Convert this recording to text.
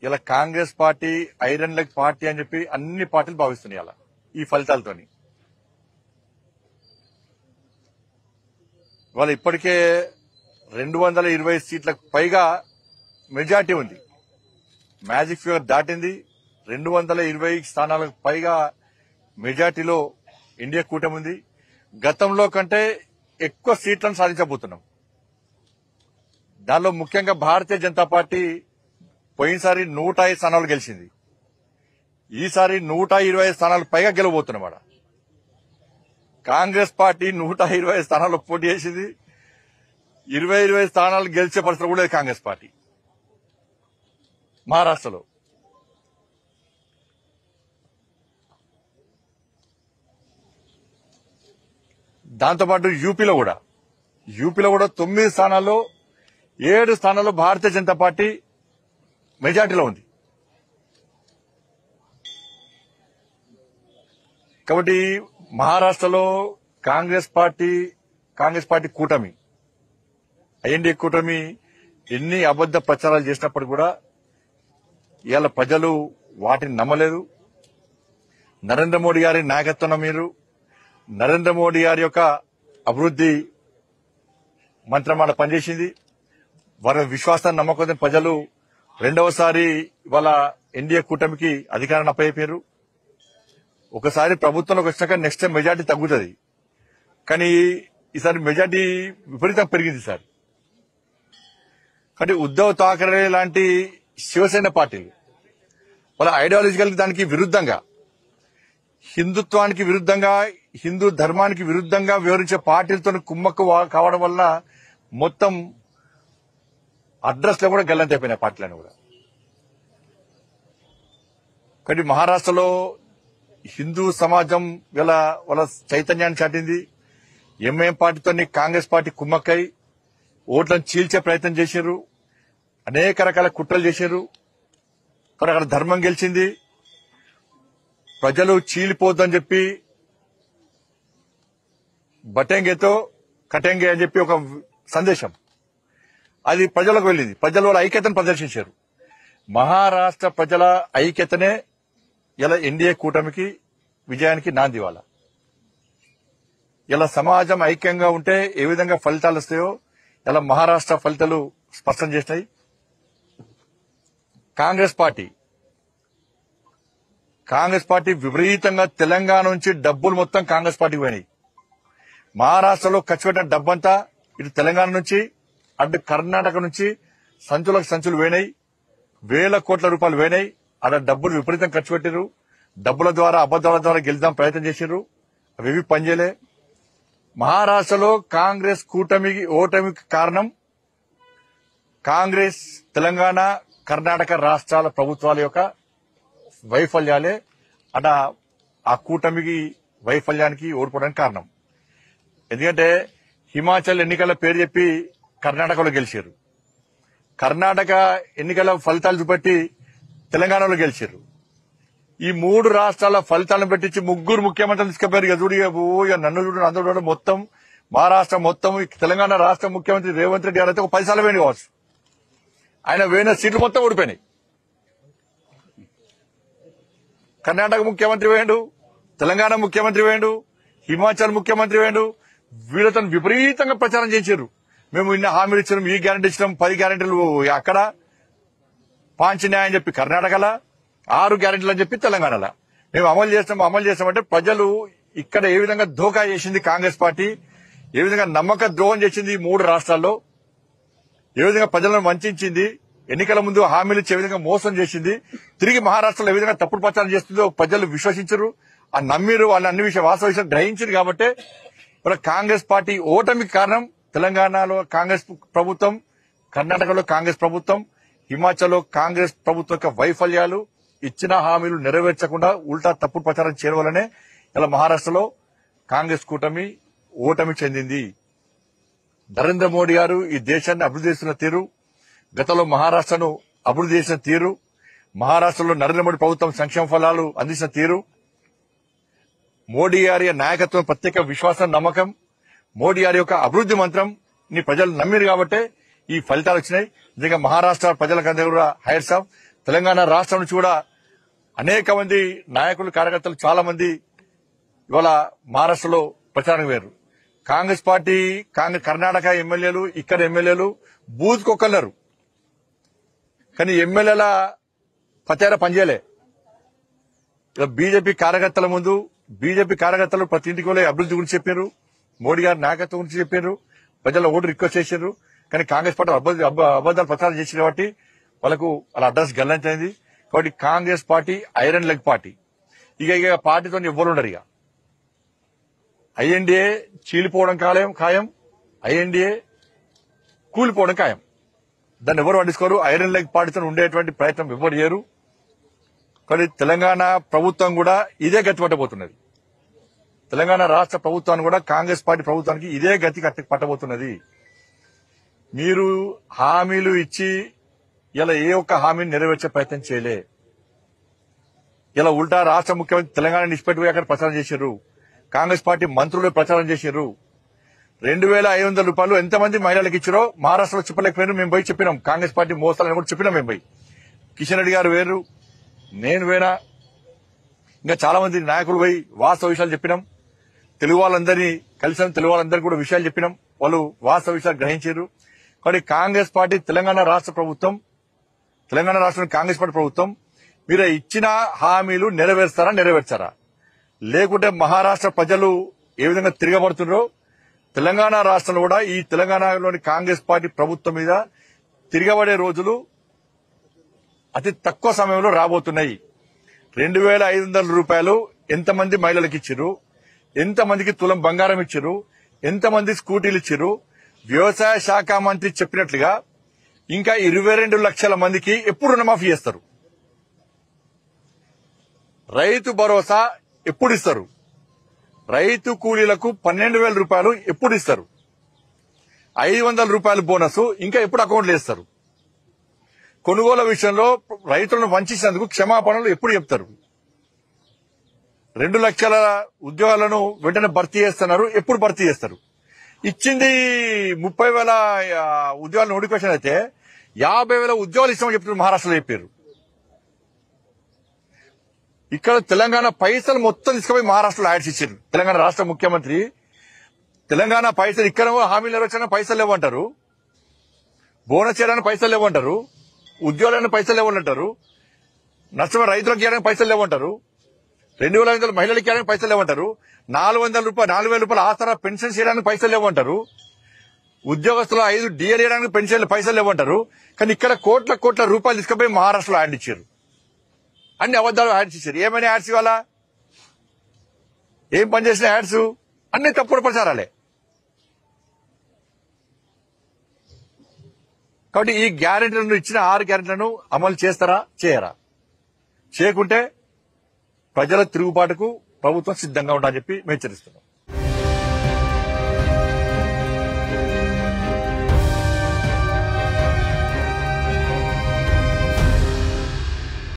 ఇలా Congress party iron leg party అని చెప్పి అన్ని పార్టీలు భావిస్తున్నాయి ఇలా ఈ ఫలితాలతోని. ఇవాళ ఇప్పటికే 220 సీట్లకు పైగా మెజార్టీ ఉంది. మ్యాజిక్ ఫిగర్ దాటింది. 220 స్థానాలకు పైగా మెజార్టీలో ఇండియా కూటమి ఉంది. గతంలో కంటే ఎక్కువ సీట్లను సాధించబోతున్నాం. దానిలో ముఖ్యంగా భారతీయ జనతా పార్టీ పోయినసారి 105 స్థానాలు గెలిచింది. ఈసారి 125 స్థానాలు పైగా గెలవబోతున్నమాట. కాంగ్రెస్ పార్టీ 120 స్థానాల్లో పోటీ చేసింది. 20 స్థానాలు గెలిచే పరిస్థితి కూడా లేదు కాంగ్రెస్ పార్టీ మహారాష్ట్రలో. దాంతోపాటు యూపీలో కూడా 9 స్థానాల్లో 7 స్థానాల్లో భారతీయ జనతా పార్టీ మెజార్టీలో ఉంది. కాబట్టి మహారాష్ట్రలో కాంగ్రెస్ పార్టీ కూటమి ఐఎన్డీఏ కూటమి ఎన్ని అబద్ద ప్రచారాలు చేసినప్పుడు కూడా ఇవాళ ప్రజలు వాటిని నమ్మలేదు. నరేంద్ర మోడీ గారి నాయకత్వం మీరు నరేంద్ర మోడీ గారి యొక్క అభివృద్ది మంత్రమాల పనిచేసింది. వారి విశ్వాసాన్ని నమ్మకం ప్రజలు రెండవసారి ఇవాళ ఎన్డీఏ కూటమికి అధికారాన్ని అప్పయ్యారు. ఒకసారి ప్రభుత్వంలోకి వచ్చినాక నెక్స్ట్ టైం మెజార్టీ తగ్గుతుంది. కానీ ఈసారి మెజార్టీ విపరీతంగా పెరిగింది సార్. కానీ ఉద్దవ్ ఠాకరే లాంటి శివసేన పార్టీలు వాళ్ళ ఐడియాలజికల్ దానికి విరుద్ధంగా, హిందుత్వానికి విరుద్ధంగా, హిందూ ధర్మానికి విరుద్ధంగా వివరించే పార్టీలతో కుమ్మక్కు కావడం వల్ల మొత్తం అడ్రస్ లో కూడా గల్లంతైపోయినాయి పార్టీలను కూడా. కానీ మహారాష్ట్రలో హిందూ సమాజం వాళ్ళ చైతన్యాన్ని చాటింది. ఎంఐఎం పార్టీతో కాంగ్రెస్ పార్టీ కుమ్మక్కై ఓట్లను చీల్చే ప్రయత్నం చేశారు. అనేక రకాల కుట్రలు చేశారు. కానీ అక్కడ ధర్మం గెలిచింది. ప్రజలు చీలిపోద్దని చెప్పి బటెంగేతో కటెంగే అని చెప్పి ఒక సందేశం అది ప్రజలకు వెళ్ళింది. ప్రజలు వాళ్ళ ఐక్యతను ప్రదర్శించారు. మహారాష్ట్ర ప్రజల ఐక్యతనే ఇలా ఎన్డీఏ కూటమికి విజయానికి నాంది. వాళ్ళ ఇలా సమాజం ఐక్యంగా ఉంటే ఏ విధంగా ఫలితాలు వస్తాయో ఇలా మహారాష్ట్ర ఫలితాలు స్పష్టం చేస్తాయి. కాంగ్రెస్ పార్టీ విపరీతంగా తెలంగాణ నుంచి డబ్బులు మొత్తం కాంగ్రెస్ పార్టీకి పోయినాయి. మహారాష్ట్రలో ఖర్చు పెట్టిన డబ్బంతా ఇటు తెలంగాణ నుంచి అటు కర్ణాటక నుంచి సంచులు పోయినాయి. 1,000 కోట్ల రూపాయలు పోయినాయి. అక్కడ డబ్బులు విపరీతం ఖర్చు పెట్టారు. డబ్బుల ద్వారా అబద్దాల ద్వారా గెలుద్దాం ప్రయత్నం చేశారు. అవి పనిచేయలే. మహారాష్ట్రలో కాంగ్రెస్ ఓటమికి కారణం కాంగ్రెస్ తెలంగాణ కర్ణాటక రాష్ట్రాల ప్రభుత్వాల యొక్క వైఫల్యాలే. అట ఆ కూటమికి వైఫల్యానికి ఓడిపోవడానికి కారణం. ఎందుకంటే హిమాచల్ ఎన్నికల పేరు చెప్పి కర్ణాటకలో గెలిచారు. కర్ణాటక ఎన్నికల ఫలితాలు చూపెట్టి తెలంగాణలో గెలిచారు. ఈ 3 రాష్ట్రాల ఫలితాలను పెట్టించి 3 ముఖ్యమంత్రులు తీసుకుపోయారు. ఇక చూడు, ఇక నన్ను చూడు, అందరూ చూడు, మొత్తం మహారాష్ట్ర మొత్తం తెలంగాణ రాష్ట్ర ముఖ్యమంత్రి రేవంత్ రెడ్డి గారు అయితే ఒక 10 సార్లు వేయండి కావచ్చు. ఆయన వేయిన సీట్లు మొత్తం ఓడిపోయినాయి. కర్ణాటక ముఖ్యమంత్రి వేయండు, తెలంగాణ ముఖ్యమంత్రి వేయండు, హిమాచల్ ముఖ్యమంత్రి వేయండు. వీళ్ళతో విపరీతంగా ప్రచారం చేశారు. మేము ఇన్ని హామీలు ఇచ్చినాం, ఈ గ్యారెంటీ ఇచ్చినాం, 10 గ్యారెంటీలు అక్కడ పాంచన్యాయం అని చెప్పి కర్ణాటకలా, 6 గ్యారెంటీలు అని చెప్పి తెలంగాణలో మేము అమలు చేస్తామంటే ప్రజలు ఇక్కడ ఏ విధంగా ధోకా చేసింది కాంగ్రెస్ పార్టీ, ఏ విధంగా నమ్మక ద్రోహం చేసింది 3 రాష్ట్రాల్లో, ఏ విధంగా ప్రజలను వంచింది, ఎన్నికల ముందు హామీలు ఇచ్చే విధంగా మోసం చేసింది, తిరిగి మహారాష్ట్రలో ఏ విధంగా తప్పుడు ప్రచారం చేస్తుందో ప్రజలు విశ్వసించరు, ఆ నమ్మిరు, వాళ్ళ అన్ని వాస్తవ విషయం గ్రహించారు. కాబట్టి ఇప్పుడు కాంగ్రెస్ పార్టీ ఓటమికి కారణం తెలంగాణలో కాంగ్రెస్ ప్రభుత్వం, కర్ణాటకలో కాంగ్రెస్ ప్రభుత్వం, హిమాచల్లో కాంగ్రెస్ ప్రభుత్వం యొక్క వైఫల్యాలు, ఇచ్చిన హామీలు నెరవేర్చకుండా ఉల్టా తప్పుడు ప్రచారం చేయడం వల్లనే ఇలా మహారాష్ట్రలో కాంగ్రెస్ కూటమి ఓటమి చెందింది. నరేంద్ర మోడీ గారు ఈ దేశాన్ని అభివృద్ధి చేస్తున్న తీరు, గతంలో మహారాష్ట్రను అభివృద్ధి చేసిన తీరు, మహారాష్ట్రలో నరేంద్ర మోడీ ప్రభుత్వం సంక్షేమ ఫలాలు అందించిన తీరు, మోడీ గారి నాయకత్వం ప్రత్యేక విశ్వాసం నమ్మకం, మోడీ గారి యొక్క అభివృద్ధి మంత్రం ని ప్రజలు నమ్మిరు కాబట్టే ఈ ఫలితాలు వచ్చినాయి. నిజంగా మహారాష్ట్ర ప్రజలకందరూ కూడా హైట్స్ ఆఫ్. తెలంగాణ రాష్ట్రం నుంచి కూడా అనేక మంది నాయకులు కార్యకర్తలు చాలా మంది ఇవాళ మహారాష్ట్రలో ప్రచారం వేరు. కాంగ్రెస్ పార్టీ కర్ణాటక ఎమ్మెల్యేలు ఇక్కడ ఎమ్మెల్యేలు బూత్కొక్కన్నారు, కానీ ఎమ్మెల్యేల ప్రచారం పనిచేయలే. బీజేపీ కార్యకర్తల ముందు బీజేపీ కార్యకర్తలు ప్రతి ఇంటికి వెళ్ళి అభివృద్ధి గురించి చెప్పారు, మోడీ గారి నాయకత్వం గురించి చెప్పారు, ప్రజల ఓటు రిక్వెస్ట్ చేశారు. కానీ కాంగ్రెస్ పార్టీ అబద్దాలు ప్రచారం చేసిన కాబట్టి వాళ్ళకు వాళ్ళ అడ్రస్ గల్లంతైంది. కాబట్టి Congress party iron leg party. ఇక పార్టీతో ఎవ్వరు ఉండరు. ఇక ఐఎన్డీఏ చీలిపోవడం ఖాయం, ఐఎన్డీఏ కూలిపోవడం ఖాయం. దాన్ని ఎవరు పట్టించుకోరు. ఐరన్ లెగ్ పార్టీతో ఉండేటువంటి ప్రయత్నం ఎవరు చేయరు. కానీ తెలంగాణ ప్రభుత్వం కూడా ఇదే గతి పట్టబోతున్నది. తెలంగాణ రాష్ట్ర ప్రభుత్వాన్ని కూడా కాంగ్రెస్ పార్టీ ప్రభుత్వానికి ఇదే గతి పట్టబోతున్నది. మీరు హామీలు ఇచ్చి ఇలా ఏ ఒక్క హామీని నెరవేర్చే ప్రయత్నం చేయలే. ఇలా ఉల్టా రాష్ట్ర ముఖ్యమంత్రి తెలంగాణ నిష్పెట్టుకుని అక్కడ ప్రచారం చేశారు. కాంగ్రెస్ పార్టీ మంత్రులు ప్రచారం చేశారు. 2,500 రూపాయలు ఎంతమంది మహిళలకు ఇచ్చారో మహారాష్ట్రలో చెప్పలేకపోయినారు. మేము పోయి చెప్పినాం. కాంగ్రెస్ పార్టీ మోసాలని కూడా చెప్పినాం. మేము పోయి కిషన్ రెడ్డి గారు వేరు, నేను వేనా, ఇంకా చాలా మంది నాయకులు పోయి వాస్తవ విషయాలు చెప్పినాం. తెలుగు వాళ్ళందరినీ కలిసాం, తెలుగు వాళ్ళందరికీ కూడా విషయాలు చెప్పినాం. వాళ్ళు వాస్తవ విషయాలు గ్రహించారు. కానీ కాంగ్రెస్ పార్టీ తెలంగాణ రాష్ట్ర ప్రభుత్వం, తెలంగాణ రాష్ట్రంలో కాంగ్రెస్ పార్టీ ప్రభుత్వం మీరు ఇచ్చిన హామీలు నెరవేర్చారా? లేకుంటే మహారాష్ట్ర ప్రజలు ఏ విధంగా తిరగబడుతున్నారో తెలంగాణ రాష్ట్రంలో కూడా ఈ తెలంగాణలోని కాంగ్రెస్ పార్టీ ప్రభుత్వం మీద తిరగబడే రోజులు అతి తక్కువ సమయంలో రాబోతున్నాయి. 2,500 రూపాయలు ఎంతమంది మహిళలకు ఇచ్చారు, ఎంతమందికి తులం బంగారం ఇచ్చారు, ఎంతమంది స్కూటీలు ఇచ్చారు? వ్యవసాయ శాఖ మంత్రి చెప్పినట్లుగా ఇంకా 22 లక్షల మందికి ఎప్పుడు రుణమాఫీ చేస్తారు? రైతు భరోసా ఎప్పుడు ఇస్తారు? రైతు కూలీలకు 12,000 రూపాయలు ఎప్పుడు ఇస్తారు? 500 రూపాయల బోనస్ ఇంకా ఎప్పుడు అకౌంట్లో వేస్తారు? కొనుగోలు విషయంలో రైతులను వంచినందుకు క్షమాపణలు ఎప్పుడు చెప్తారు? 2 లక్షల ఉద్యోగాలను వెంటనే భర్తీ చేస్తున్నారు, ఎప్పుడు భర్తీ చేస్తారు? ఇచ్చింది 30,000 ఉద్యోగాల నోటిఫికేషన్ అయితే 50,000 ఉద్యోగాలు ఇస్తామని చెప్తున్నారు. మహారాష్ట్రలో చెప్పారు. ఇక్కడ తెలంగాణ పైసలు మొత్తం తీసుకుపోయి మహారాష్ట్రలో యాడ్స్ ఇచ్చారు. తెలంగాణ రాష్ట్ర ముఖ్యమంత్రి తెలంగాణ పైసలు ఇక్కడ హామీలు నెరవేర్చడానికి పైసలు లేవంటారు, బోనస్ చేయడానికి పైసలు లేవంటారు, ఉద్యోగాలకు పైసలు లేవంటారు, నష్టమైన రైతులకు ఇవ్వడానికి పైసలు లేవంటారు, 2,500 మహిళలకు ఇవ్వడానికి పైసలు లేవంటారు, 4,000 రూపాయలు ఆసరా పెన్షన్ చేయడానికి పైసలు లేవంటారు, ఉద్యోగస్తులు 5 డిఎల్ చేయడానికి పెన్షన్ పైసలు లేవంటారు. కానీ ఇక్కడ కోట్ల రూపాయలు తీసుకుపోయి మహారాష్ట్రలో యాడ్ ఇచ్చారు. అన్ని అబద్దాలు యాడ్స్ ఇచ్చారు. ఏమైనా యాడ్స్ ఇవ్వాలా? ఏం పనిచేసిన యాడ్స్ అన్ని తప్పుడు ప్రచారాలే. కాబట్టి ఈ గ్యారెంటీలను ఇచ్చిన 6 గ్యారెంటీలను అమలు చేస్తారా, చేయరా? చేయకుంటే ప్రజల తిరుగుబాటుకు ప్రభుత్వం సిద్ధంగా ఉండాలని చెప్పి మేము హెచ్చరిస్తున్నాం.